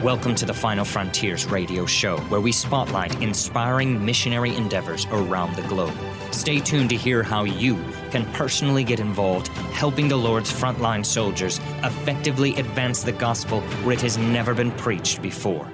Welcome to the Final Frontiers radio show, where we spotlight inspiring missionary endeavors around the globe. Stay tuned to hear how you can personally get involved, helping the Lord's frontline soldiers effectively advance the gospel where it has never been preached before.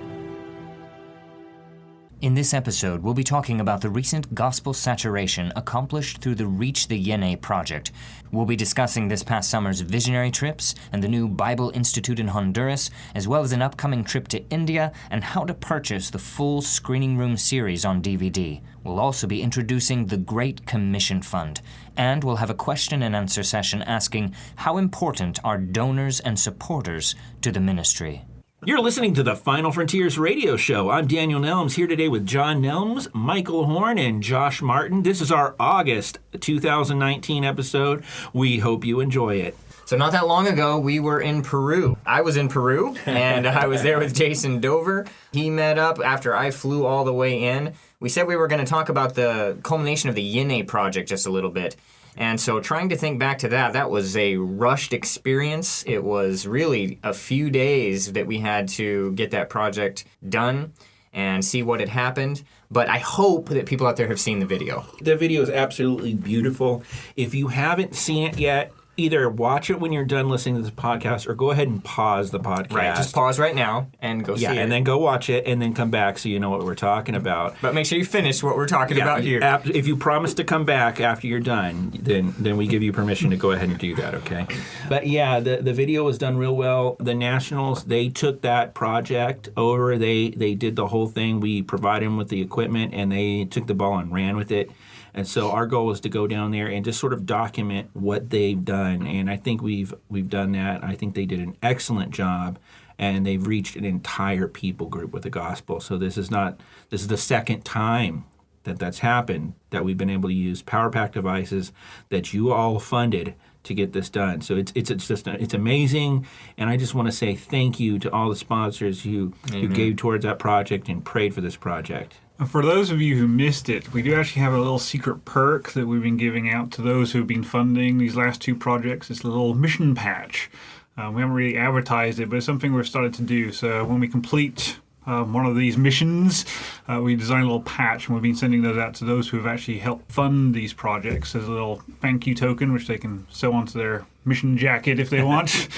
In this episode, we'll be talking about the recent gospel saturation accomplished through the Reach the Yine Project. We'll be discussing this past summer's visionary trips and the new Bible Institute in Honduras, as well as an upcoming trip to India and how to purchase the full Screening Room series on DVD. We'll also be introducing the Great Commission Fund, and we'll have a question and answer session asking how important are donors and supporters to the ministry. You're listening to the Final Frontiers radio show. I'm Daniel Nelms, here today with Jon Nelms, Michael Horn, and Josh Martin. This is our August 2019 episode. We hope you enjoy it. So not that long ago, we were in Peru. I was in Peru, and I was there with Jason Dover. He met up after I flew all the way in. We said we were going to talk about the culmination of the Yine Project just a little bit. And so trying to think back to that was a rushed experience. It was really a few days that we had to get that project done and see what had happened. But I hope that people out there have seen the video. The video is absolutely beautiful. If you haven't seen it yet, either watch it when you're done listening to this podcast or go ahead and pause the podcast. Right, just pause right now and go see it. Yeah, and then go watch it and then come back so you know what we're talking about. But make sure you finish what we're talking about here. If you promise to come back after you're done, then we give you permission to go ahead and do that, okay? But yeah, the video was done real well. The Nationals, they took that project over. They did the whole thing. We provided them with the equipment, and they took the ball and ran with it. And so our goal is to go down there and just sort of document what they've done. And I think we've done that. I think they did an excellent job, and they've reached an entire people group with the gospel. So this is the second time that's happened, that we've been able to use Power Pack devices that you all funded to get this done. So it's amazing, and I just want to say thank you to all the sponsors who gave towards that project and prayed for this project. For those of you who missed it, we do actually have a little secret perk that we've been giving out to those who've been funding these last two projects. It's a little mission patch. We haven't really advertised it, but it's something we've started to do. So when we complete one of these missions, we design a little patch, and we've been sending those out to those who have actually helped fund these projects as a little thank you token, which they can sew onto their mission jacket if they want.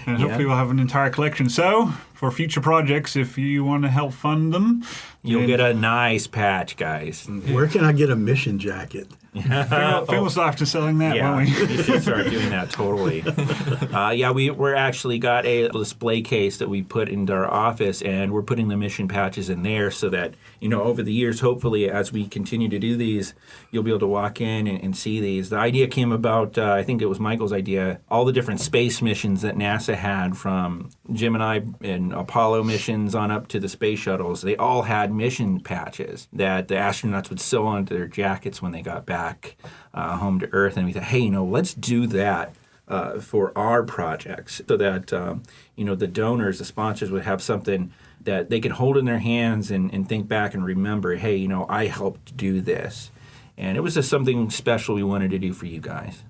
And hopefully we'll have an entire collection. So for future projects, if you want to help fund them, you'll get a nice patch, guys. Where can I get a mission jacket? Famous after selling that, won't we? You should start doing that, totally. We're actually got a display case that we put into our office, and we're putting the mission patches in there so that, over the years, hopefully, as we continue to do these, you'll be able to walk in and see these. The idea came about, I think it was Michael's idea, all the different space missions that NASA had, from Gemini and Apollo missions on up to the space shuttles. They all had mission patches that the astronauts would sew onto their jackets when they got back home to Earth. And we thought, hey, let's do that for our projects so that, the donors, the sponsors would have something that they could hold in their hands and think back and remember, hey, I helped do this. And it was just something special we wanted to do for you guys.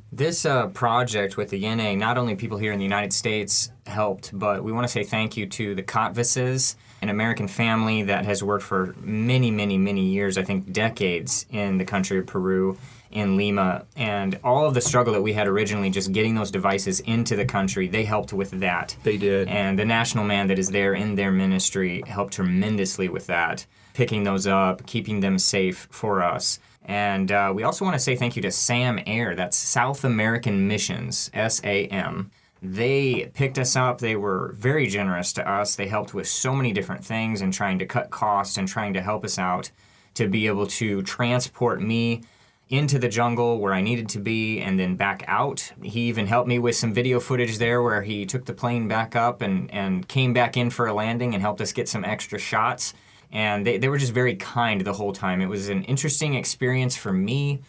This project with the Yine, not only people here in the United States helped, but we want to say thank you to the Kotvises, an American family that has worked for many, many, many years, I think decades, in the country of Peru, in Lima. And all of the struggle that we had originally just getting those devices into the country, they helped with that. They did. And the national man that is there in their ministry helped tremendously with that, picking those up, keeping them safe for us. And we also want to say thank you to SAM Air, that's South American Missions, SAM. They picked us up. They were very generous to us. They helped with so many different things and trying to cut costs and trying to help us out to be able to transport me into the jungle where I needed to be and then back out. He even helped me with some video footage there where he took the plane back up and came back in for a landing and helped us get some extra shots. And they were just very kind the whole time. It was an interesting experience for me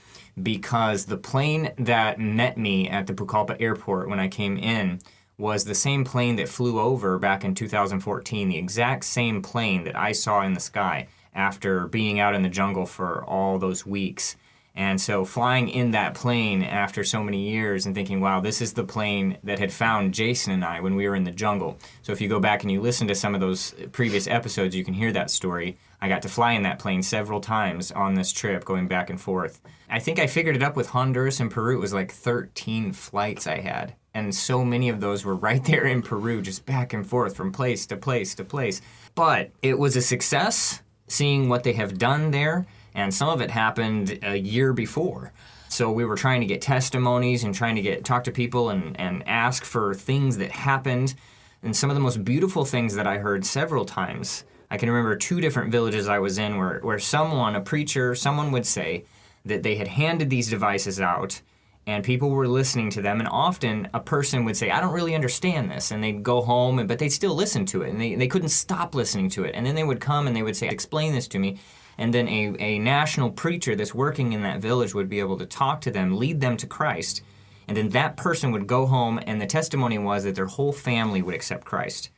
because the plane that met me at the Pucallpa airport when I came in was the same plane that flew over back in 2014, the exact same plane that I saw in the sky after being out in the jungle for all those weeks. And so flying in that plane after so many years and thinking, wow, this is the plane that had found Jason and I when we were in the jungle. So if you go back and you listen to some of those previous episodes, you can hear that story. I got to fly in that plane several times on this trip, going back and forth. I think I figured it up with Honduras and Peru. It was like 13 flights I had. And so many of those were right there in Peru, just back and forth from place to place to place. But it was a success seeing what they have done there. And some of it happened a year before. So we were trying to get testimonies and trying to talk to people and ask for things that happened. And some of the most beautiful things that I heard several times, I can remember 2 different villages I was in where someone, a preacher, someone would say that they had handed these devices out and people were listening to them. And often a person would say, I don't really understand this. And they'd go home, but they'd still listen to it. And they couldn't stop listening to it. And then they would come and they would say, explain this to me. And then a national preacher that's working in that village would be able to talk to them, lead them to Christ. And then that person would go home, and the testimony was that their whole family would accept Christ.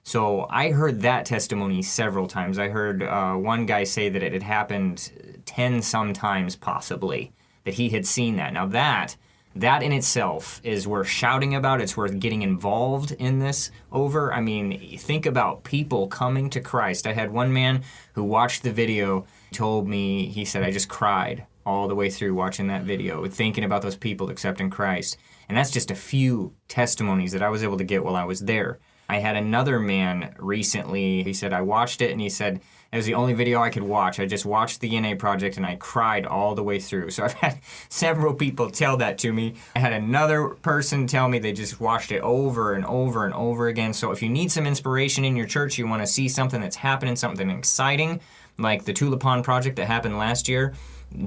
So I heard that testimony several times. I heard one guy say that it had happened 10 some times possibly, that he had seen that. Now that in itself is worth shouting about. It's worth getting involved in this over. I mean, think about people coming to Christ. I had one man who watched the video, told me, he said, I just cried all the way through watching that video, thinking about those people accepting Christ. And that's just a few testimonies that I was able to get while I was there. I had another man recently, he said, I watched it, and he said, it was the only video I could watch. I just watched the Yine Project, and I cried all the way through. So I've had several people tell that to me. I had another person tell me they just watched it over and over and over again. So if you need some inspiration in your church, you want to see something that's happening, something exciting, like the Tulipan Project that happened last year,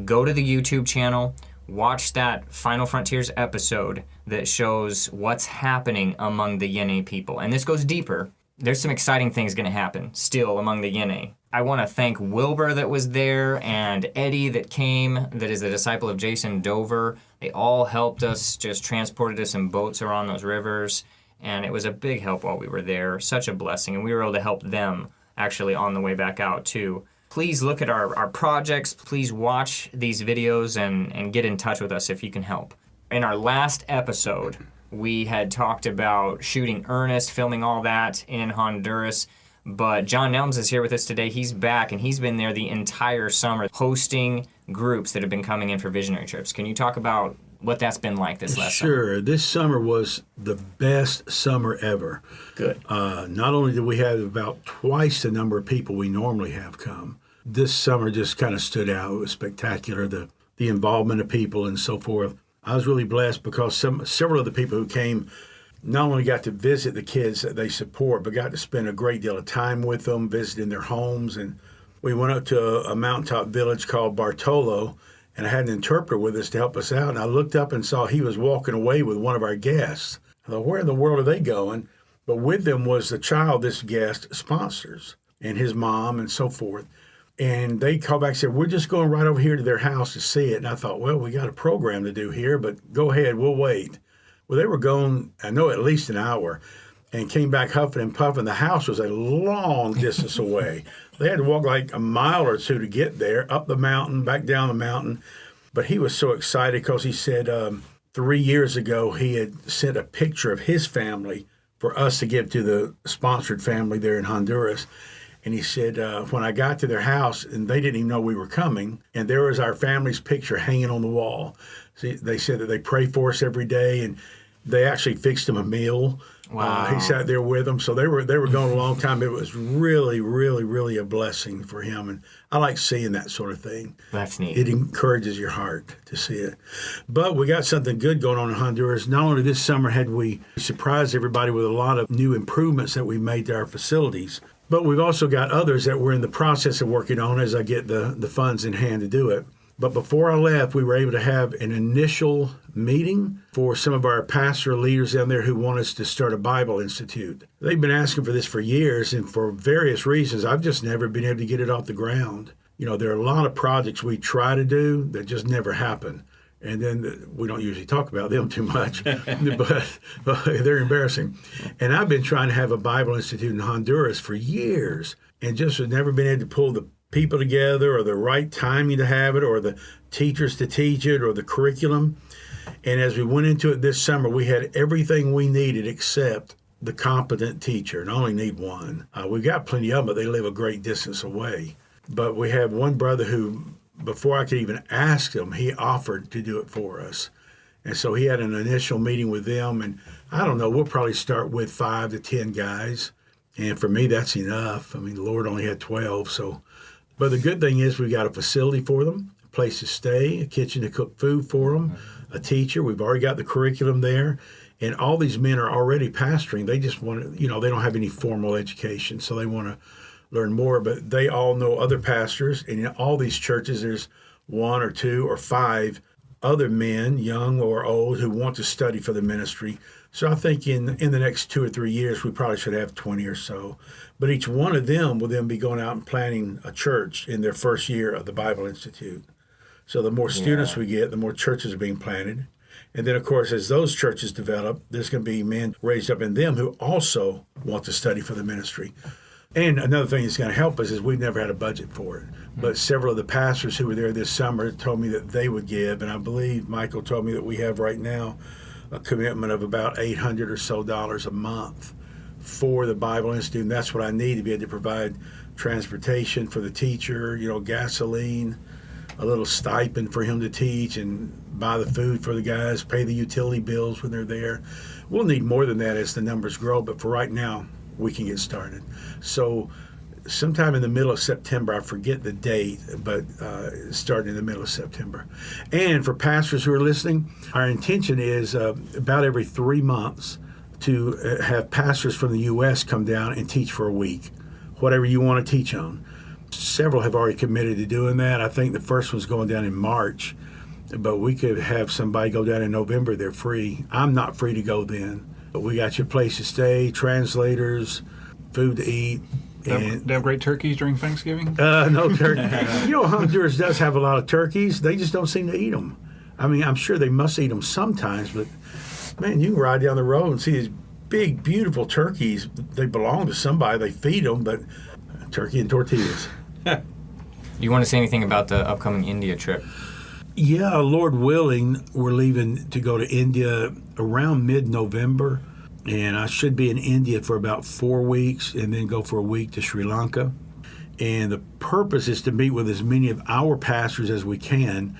go to the YouTube channel, watch that Final Frontiers episode that shows what's happening among the Yine people. And this goes deeper. There's some exciting things going to happen still among the Yine. I want to thank Wilbur that was there and Eddie that came, that is a disciple of Jason Dover. They all helped us, just transported us in boats around those rivers. And it was a big help while we were there. Such a blessing. And we were able to help them actually on the way back out too. Please look at our projects. Please watch these videos and get in touch with us if you can help. In our last episode, we had talked about shooting Ernest, filming all that in Honduras. But Jon Nelms is here with us today. He's back, and he's been there the entire summer hosting groups that have been coming in for visionary trips. Can you talk about what that's been like this last summer? Sure. This summer was the best summer ever. Good. Not only did we have about twice the number of people we normally have come, this summer just kind of stood out. It was spectacular, the involvement of people and so forth. I was really blessed because several of the people who came not only got to visit the kids that they support, but got to spend a great deal of time with them, visiting their homes. And we went up to a mountaintop village called Bartolo, and I had an interpreter with us to help us out. And I looked up and saw he was walking away with one of our guests. I thought, where in the world are they going? But with them was the child this guest sponsors and his mom and so forth. And they called back and said, we're just going right over here to their house to see it. And I thought, well, we got a program to do here, but go ahead, we'll wait. Well, they were gone, I know, at least an hour, and came back huffing and puffing. The house was a long distance away. They had to walk like a mile or two to get there, up the mountain, back down the mountain. But he was so excited because he said 3 years ago he had sent a picture of his family for us to give to the sponsored family there in Honduras. And he said, when I got to their house, and they didn't even know we were coming, and there was our family's picture hanging on the wall. See, they said that they pray for us every day, and they actually fixed him a meal. Wow. He sat there with them. So they were gone a long time. It was really, really, really a blessing for him. And I like seeing that sort of thing. That's neat. It encourages your heart to see it. But we got something good going on in Honduras. Not only this summer had we surprised everybody with a lot of new improvements that we made to our facilities, but we've also got others that we're in the process of working on as I get the funds in hand to do it. But before I left, we were able to have an initial meeting for some of our pastor leaders down there who want us to start a Bible Institute. They've been asking for this for years, and for various reasons, I've just never been able to get it off the ground. You know, there are a lot of projects we try to do that just never happen. And then we don't usually talk about them too much, but they're embarrassing. And I've been trying to have a Bible Institute in Honduras for years and just have never been able to pull the people together or the right timing to have it or the teachers to teach it or the curriculum. And as we went into it this summer, we had everything we needed except the competent teacher, and I only need one. We've got plenty of them, but they live a great distance away. But we have one brother who, before I could even ask him, he offered to do it for us. And so he had an initial meeting with them, and I don't know, we'll probably start with 5 to 10 guys. And for me, that's enough. I mean, the Lord only had 12, so. But the good thing is we've got a facility for them, a place to stay, a kitchen to cook food for them, a teacher. We've already got the curriculum there. And all these men are already pastoring. They just want to, they don't have any formal education, so they want to learn more. But they all know other pastors. And in all these churches, there's 1 or 2 or 5 other men, young or old, who want to study for the ministry. So I think in the next 2 or 3 years, we probably should have 20 or so. But each one of them will then be going out and planning a church in their first year of the Bible Institute. So the more students we get, the more churches are being planted. And then, of course, as those churches develop, there's going to be men raised up in them who also want to study for the ministry. And another thing that's going to help us is we've never had a budget for it. But several of the pastors who were there this summer told me that they would give. And I believe Michael told me that we have right now a commitment of about $800 or so a month for the Bible Institute. And that's what I need to be able to provide transportation for the teacher, gasoline, a little stipend for him to teach, and buy the food for the guys, pay the utility bills when they're there. We'll need more than that as the numbers grow, but for right now, we can get started. So sometime in the middle of September, I forget the date, but starting in the middle of September. And for pastors who are listening, our intention is about every 3 months to have pastors from the U.S. come down and teach for a week, whatever you want to teach on. Several have already committed to doing that. I think the first one's going down in March, but we could have somebody go down in November. They're free. I'm not free to go then. But we got your place to stay, translators, food to eat. They have great turkeys during Thanksgiving? No turkey. Honduras does have a lot of turkeys. They just don't seem to eat them. I mean, I'm sure they must eat them sometimes, but man, you can ride down the road and see these big, beautiful turkeys. They belong to somebody. They feed them, but turkey and tortillas. Do you want to say anything about the upcoming India trip? Yeah, Lord willing, we're leaving to go to India around mid-November, and I should be in India for about 4 weeks and then go for a week to Sri Lanka. And the purpose is to meet with as many of our pastors as we can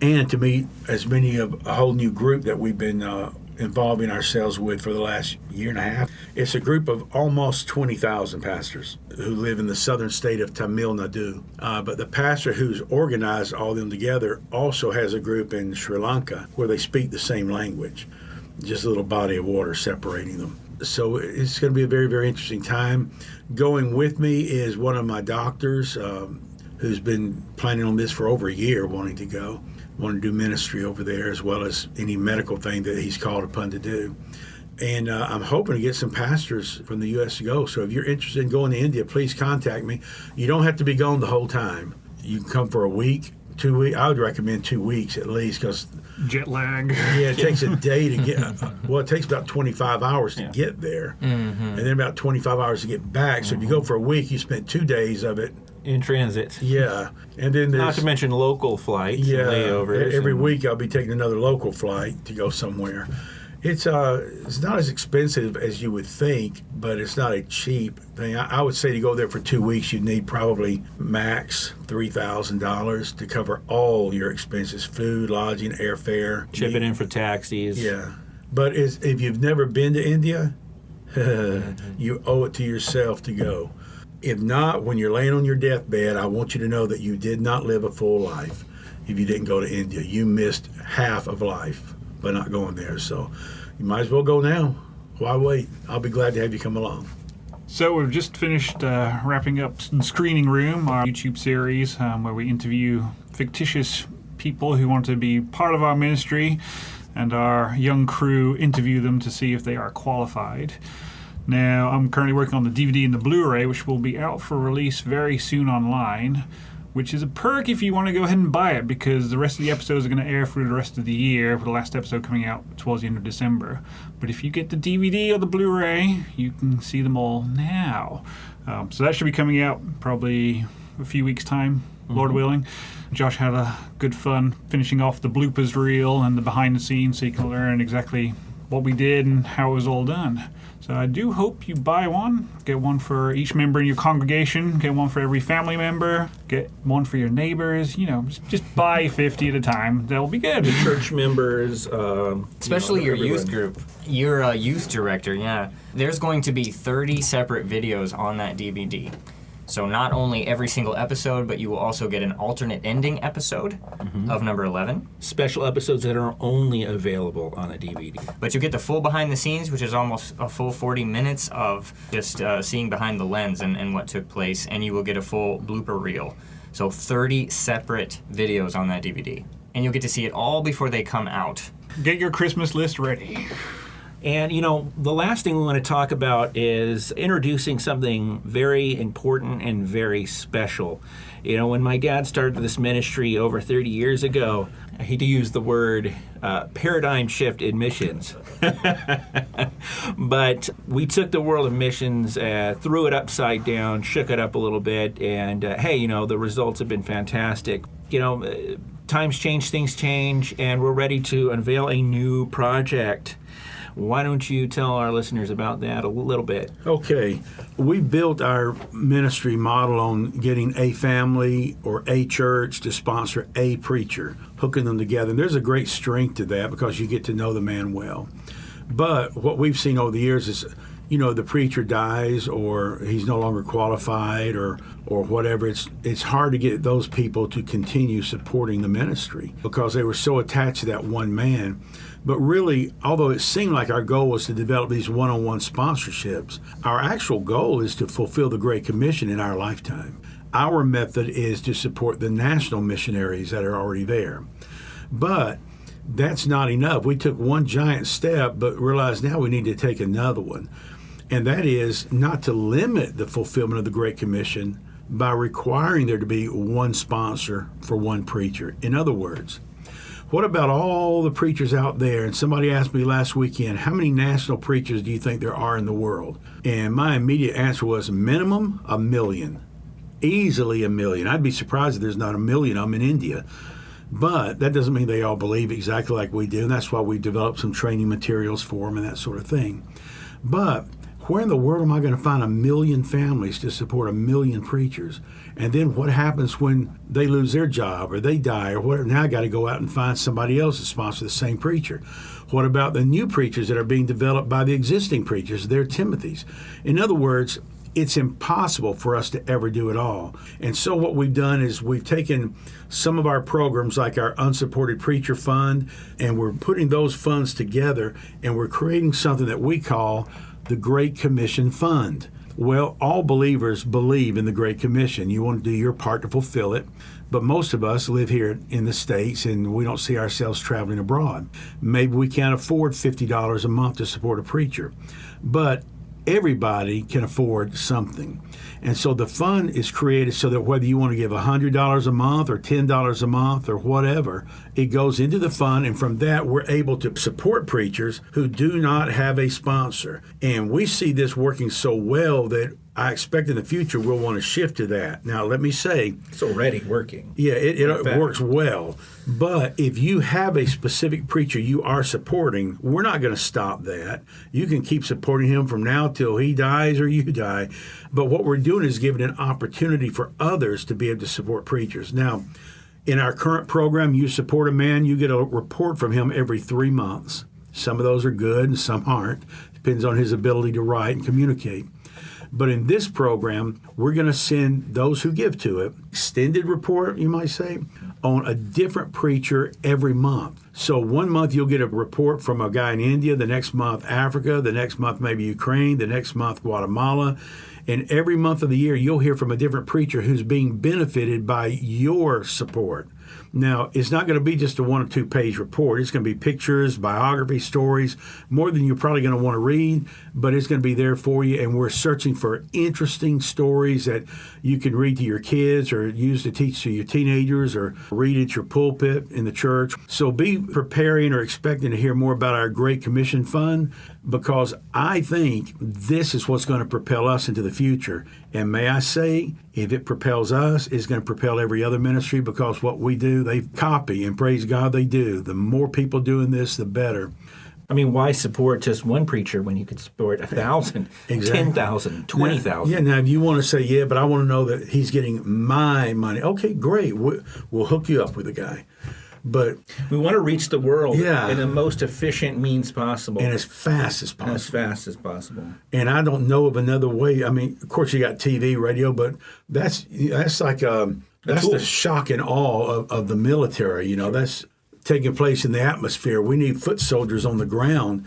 and to meet as many of a whole new group that we've been involving ourselves with for the last year and a half. It's a group of almost 20,000 pastors who live in the southern state of Tamil Nadu. But the pastor who's organized all of them together also has a group in Sri Lanka where they speak the same language, just a little body of water separating them. So it's going to be a very, very interesting time. Going with me is one of my doctors who's been planning on this for over a year, wanting to go. Want to do ministry over there as well as any medical thing that he's called upon to do. And I'm hoping to get some pastors from the U.S. to go. So if you're interested in going to India, please contact me. You don't have to be gone the whole time. You can come for a week, 2 weeks. I would recommend 2 weeks at least because Jet lag. Yeah, it takes a day to get. Well, it takes about 25 hours to get there, and then about 25 hours to get back. So if you go for a week, you spend 2 days of it in transit. Yeah, and then there's, not to mention local flights, and layovers. Every week I'll be taking another local flight to go somewhere. It's not as expensive as you would think, but it's not a cheap thing. I would say to go there for 2 weeks, you'd need probably max $3,000 to cover all your expenses: food, lodging, airfare, chipping in for taxis. Yeah, but if you've never been to India, you owe it to yourself to go. If not, when you're laying on your deathbed, I want you to know that you did not live a full life if you didn't go to India. You missed half of life by not going there. So you might as well go now. Why wait? I'll be glad to have you come along. So we've just finished wrapping up Screening Room, our YouTube series where we interview fictitious people who want to be part of our ministry, and our young crew interview them to see if they are qualified. Now, I'm currently working on the DVD and the Blu-ray, which will be out for release very soon online, which is a perk if you want to go ahead and buy it, because the rest of the episodes are going to air through the rest of the year, with the last episode coming out towards the end of December. But if you get the DVD or the Blu-ray, you can see them all now. So that should be coming out probably a few weeks' time, Lord willing. Josh had a good fun finishing off the bloopers reel and the behind the scenes so you can learn exactly what we did and how it was all done. So I do hope you buy one. Get one for each member in your congregation. Get one for every family member. Get one for your neighbors. Just buy 50 at a time. That'll be good. Church members, especially your everyone. youth group. You're a youth director, yeah. There's going to be 30 separate videos on that DVD. So not only every single episode, but you will also get an alternate ending episode of number 11. Special episodes that are only available on a DVD. But you get the full behind the scenes, which is almost a full 40 minutes of just seeing behind the lens and what took place, and you will get a full blooper reel. So 30 separate videos on that DVD. And you'll get to see it all before they come out. Get your Christmas list ready. And, the last thing we want to talk about is introducing something very important and very special. When my dad started this ministry over 30 years ago, I hate to use the word paradigm shift in missions. But we took the world of missions, threw it upside down, shook it up a little bit, and the results have been fantastic. Times change, things change, and we're ready to unveil a new project. Why don't you tell our listeners about that a little bit? Okay. We built our ministry model on getting a family or a church to sponsor a preacher, hooking them together. And there's a great strength to that because you get to know the man well. But what we've seen over the years is, the preacher dies or he's no longer qualified or whatever. It's hard to get those people to continue supporting the ministry because they were so attached to that one man. But really, although it seemed like our goal was to develop these one-on-one sponsorships, our actual goal is to fulfill the Great Commission in our lifetime. Our method is to support the national missionaries that are already there. But that's not enough. We took one giant step, but realized now we need to take another one. And that is not to limit the fulfillment of the Great Commission by requiring there to be one sponsor for one preacher. In other words, what about all the preachers out there? And somebody asked me last weekend, how many national preachers do you think there are in the world? And my immediate answer was minimum 1 million. Easily 1 million. I'd be surprised if there's not 1 million of them in India. But that doesn't mean they all believe exactly like we do. And that's why we've developed some training materials for them and that sort of thing. But where in the world am I going to find 1 million families to support 1 million preachers? And then what happens when they lose their job or they die or whatever? Now I got to go out and find somebody else to sponsor the same preacher. What about the new preachers that are being developed by the existing preachers? They're Timothys. In other words, it's impossible for us to ever do it all. And so what we've done is we've taken some of our programs like our Unsupported Preacher Fund, and we're putting those funds together, and we're creating something that we call the Great Commission Fund. Well, all believers believe in the Great Commission. You want to do your part to fulfill it, but most of us live here in the States and we don't see ourselves traveling abroad. Maybe we can't afford $50 a month to support a preacher, but everybody can afford something. And so the fund is created so that whether you want to give $100 a month or $10 a month or whatever, it goes into the fund, and from that we're able to support preachers who do not have a sponsor. And we see this working so well that I expect in the future we'll want to shift to that. Now, let me say, It's already working. yeah, it works well. But if you have a specific preacher you are supporting, we're not going to stop that. You can keep supporting him from now till he dies or you die. But what we're doing is giving an opportunity for others to be able to support preachers. Now, in our current program, you support a man, you get a report from him every 3 months. Some of those are good and some aren't. Depends on his ability to write and communicate. But in this program, we're going to send those who give to it, extended report, you might say, on a different preacher every month. So 1 month you'll get a report from a guy in India, the next month Africa, the next month maybe Ukraine, the next month Guatemala. And every month of the year you'll hear from a different preacher who's being benefited by your support. Now, it's not going to be just a 1 or 2 page report. It's going to be pictures, biography, stories, more than you're probably going to want to read, but it's going to be there for you. And we're searching for interesting stories that you can read to your kids or use to teach to your teenagers or read at your pulpit in the church. So be preparing or expecting to hear more about our Great Commission Fund. because I think this is what's going to propel us into the future. And may I say, if it propels us, it's going to propel every other ministry, because what we do, they copy, and praise God they do. The more people doing this, the better. I mean, why support just one preacher when you could support 1,000, Exactly. 10,000, 20,000? Yeah, now if you want to say, yeah, but I want to know that he's getting my money. Okay, great. We'll hook you up with a guy. But We want to reach the world Yeah. in the most efficient means possible. and as fast as possible. as fast as possible. And I don't know of another way. I mean, of course, you got TV, radio, but that's like that's tool. the shock and awe of the military. That's taking place in the atmosphere. We need foot soldiers on the ground,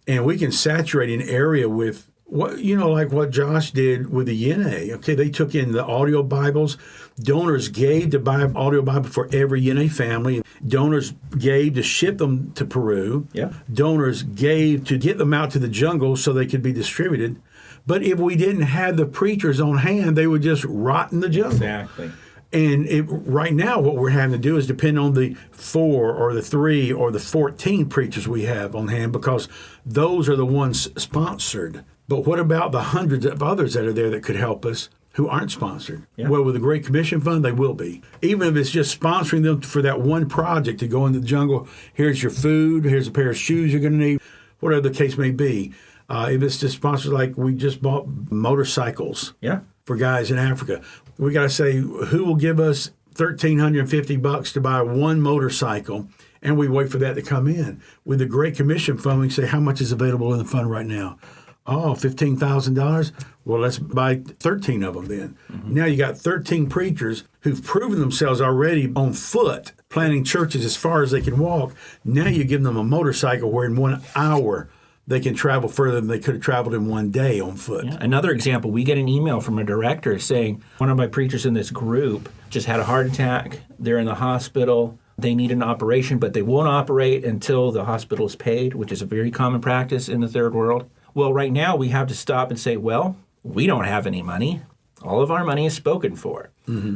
and we can saturate an area with like what Josh did with the Yine. Okay, they took in the audio Bibles. Donors gave to buy an audio Bible for every Yine family. Donors gave to ship them to Peru. Yeah. Donors gave to get them out to the jungle so they could be distributed. But if we didn't have the preachers on hand, they would just rot in the jungle. Exactly. And right now, what we're having to do is depend on the 4 or the 3 or the 14 preachers we have on hand, because those are the ones sponsored. But what about the hundreds of others that are there that could help us who aren't sponsored? Yeah. Well, with the Great Commission Fund, they will be. Even if it's just sponsoring them for that one project to go into the jungle, here's your food, here's a pair of shoes you're going to need, whatever the case may be. If it's just sponsored, like we just bought motorcycles. Yeah. For guys in Africa, we got to say who will give us $1,350 to buy one motorcycle, and we wait for that to come in. With the Great Commission Fund, we say how much is available in the fund right now. Oh, $15,000. Well, let's buy 13 of them then. Mm-hmm. Now you got 13 preachers who've proven themselves already on foot, planting churches as far as they can walk. Now you give them a motorcycle where in 1 hour they can travel further than they could have traveled in one day on foot. Yeah. Another example, we get an email from a director saying one of my preachers in this group just had a heart attack. They're in the hospital. They need an operation, but they won't operate until the hospital is paid, which is a very common practice in the third world. Well, right now we have to stop and say, well, we don't have any money. All of our money is spoken for,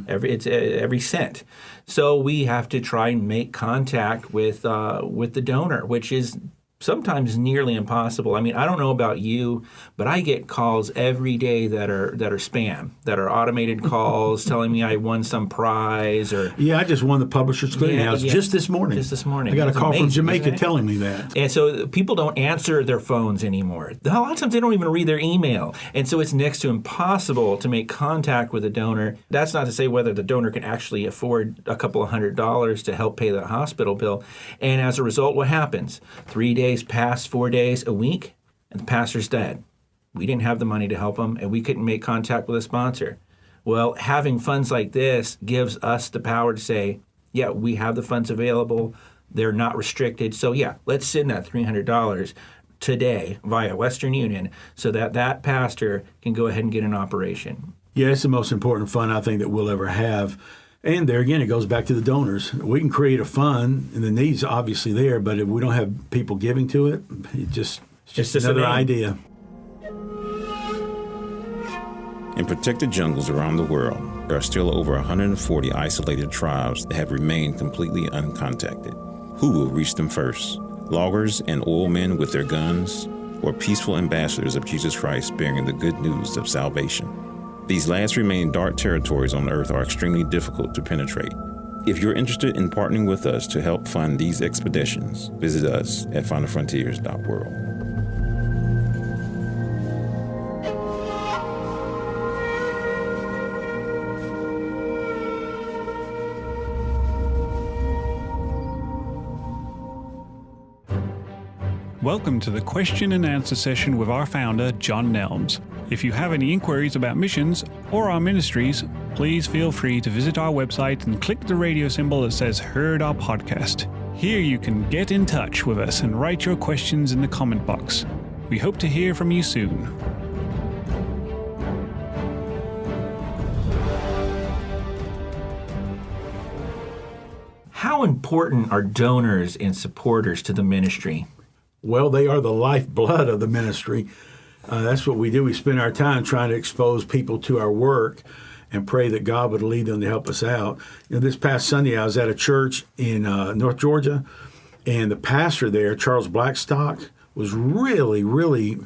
every cent. So we have to try and make contact with the donor, which is sometimes nearly impossible. I mean, I don't know about you, but I get calls every day that are spam, that are automated calls telling me I won some prize or Yeah, I just won the Publishers Clearinghouse just this morning. Just this morning. I got a That's call from amazing, Jamaica isn't it? telling me that. And so people don't answer their phones anymore. A lot of times they don't even read their email. And so it's next to impossible to make contact with a donor. That's not to say whether the donor can actually afford a couple of $100s to help pay the hospital bill. And as a result, what happens? 3 days pass, 4 days, a week, and the pastor's dead. We didn't have the money to help him, and we couldn't make contact with a sponsor. Well, having funds like this gives us the power to say, yeah, we have the funds available. They're not restricted. So, yeah, let's send that $300 today via Western Union so that that pastor can go ahead and get an operation. Yeah, it's the most important fund I think that we'll ever have. And there again, it goes back to the donors. We can create a fund, and the need's obviously there, but if we don't have people giving to it, it's just another idea. In protected jungles around the world, there are still over 140 isolated tribes that have remained completely uncontacted. Who will reach them first? Loggers and oil men with their guns, or peaceful ambassadors of Jesus Christ bearing the good news of salvation? These last remaining dark territories on Earth are extremely difficult to penetrate. If you're interested in partnering with us to help fund these expeditions, visit us at findthefrontiers.world. Welcome to the question and answer session with our founder, Jon Nelms. If you have any inquiries about missions or our ministries, please feel free to visit our website and click the radio symbol that says Heard Our Podcast. Here you can get in touch with us and write your questions in the comment box. We hope to hear from you soon. How important are donors and supporters to the ministry? Well, they are the lifeblood of the ministry. That's what we do. We spend our time trying to expose people to our work and pray that God would lead them to help us out. This past Sunday, I was at a church in North Georgia, and the pastor there, Charles Blackstock, was really, really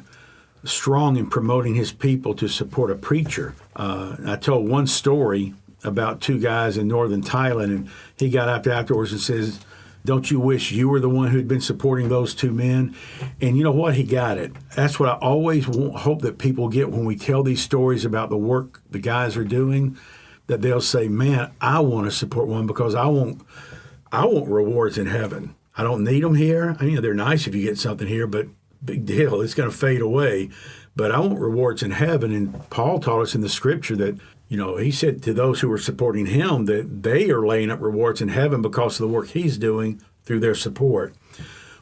strong in promoting his people to support a preacher. I told one story about two guys in northern Thailand, and he got up afterwards and says, "Don't you wish you were the one who'd been supporting those two men?" And you know what? He got it. That's what I always hope that people get when we tell these stories about the work the guys are doing, that they'll say, "Man, I want to support one because I want rewards in heaven. I don't need them here. I mean, they're nice if you get something here, but big deal. It's going to fade away. But I want rewards in heaven." And Paul taught us in the scripture that, he said to those who were supporting him that they are laying up rewards in heaven because of the work he's doing through their support.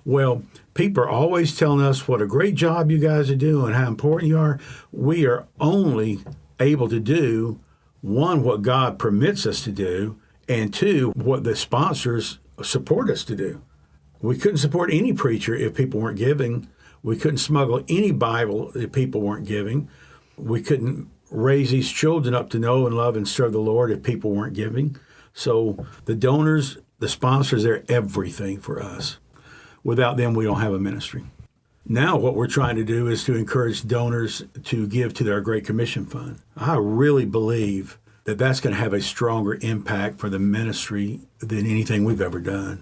Well, people are always telling us what a great job you guys are doing, how important you are. We are only able to do, one, what God permits us to do, and two, what the sponsors support us to do. We couldn't support any preacher if people weren't giving. We couldn't smuggle any Bible if people weren't giving. We couldn't raise these children up to know and love and serve the Lord if people weren't giving. So the donors, the sponsors, they're everything for us. Without them, we don't have a ministry. Now what we're trying to do is to encourage donors to give to their Great Commission Fund. I really believe that that's going to have a stronger impact for the ministry than anything we've ever done.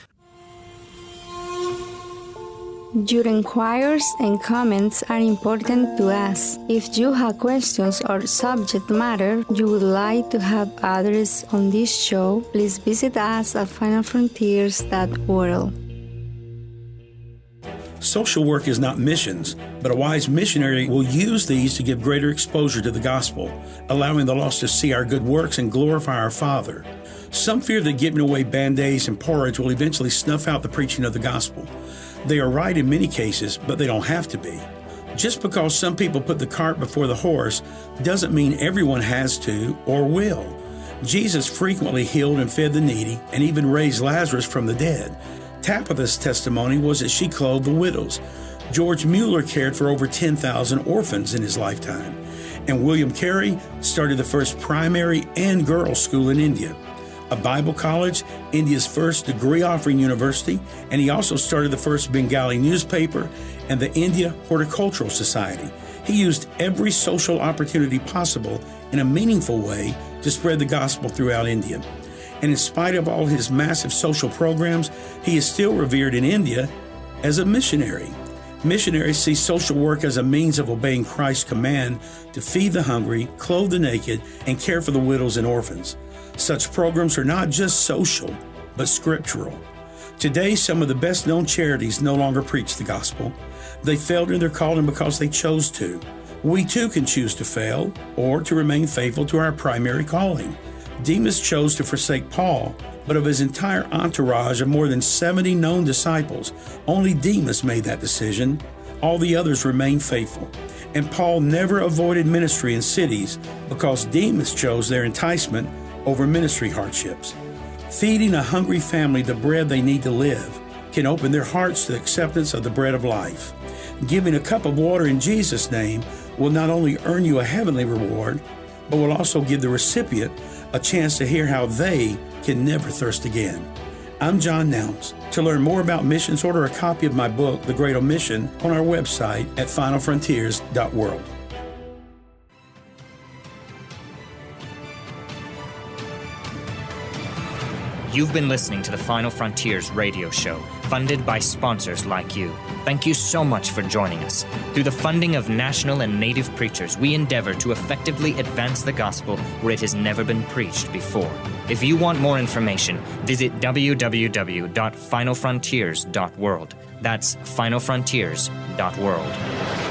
Your inquiries and comments are important to us. If you have questions or subject matter you would like to have addressed on this show, please visit us at finalfrontiers.world. Social work is not missions, but a wise missionary will use these to give greater exposure to the gospel, allowing the lost to see our good works and glorify our Father. Some fear that giving away Band-Aids and porridge will eventually snuff out the preaching of the gospel. They are right in many cases, but they don't have to be. Just because some people put the cart before the horse doesn't mean everyone has to or will. Jesus frequently healed and fed the needy and even raised Lazarus from the dead. Tabitha's testimony was that she clothed the widows. George Mueller cared for over 10,000 orphans in his lifetime. And William Carey started the first primary and girls' school in India, a Bible college, India's first degree-offering university, and he also started the first Bengali newspaper and the India Horticultural Society. He used every social opportunity possible in a meaningful way to spread the gospel throughout India. And in spite of all his massive social programs, he is still revered in India as a missionary. Missionaries see social work as a means of obeying Christ's command to feed the hungry, clothe the naked, and care for the widows and orphans. Such programs are not just social, but scriptural. Today, some of the best-known charities no longer preach the gospel. They failed in their calling because they chose to. We too can choose to fail or to remain faithful to our primary calling. Demas chose to forsake Paul, but of his entire entourage of more than 70 known disciples, only Demas made that decision. All the others remained faithful. And Paul never avoided ministry in cities because Demas chose their enticement over ministry hardships. Feeding a hungry family the bread they need to live can open their hearts to the acceptance of the bread of life. Giving a cup of water in Jesus' name will not only earn you a heavenly reward, but will also give the recipient a chance to hear how they can never thirst again. I'm Jon Nelms. To learn more about missions, order a copy of my book, The Great Omission, on our website at finalfrontiers.world. You've been listening to the Final Frontiers radio show, funded by sponsors like you. Thank you so much for joining us. Through the funding of national and native preachers, we endeavor to effectively advance the gospel where it has never been preached before. If you want more information, visit www.finalfrontiers.world. That's finalfrontiers.world.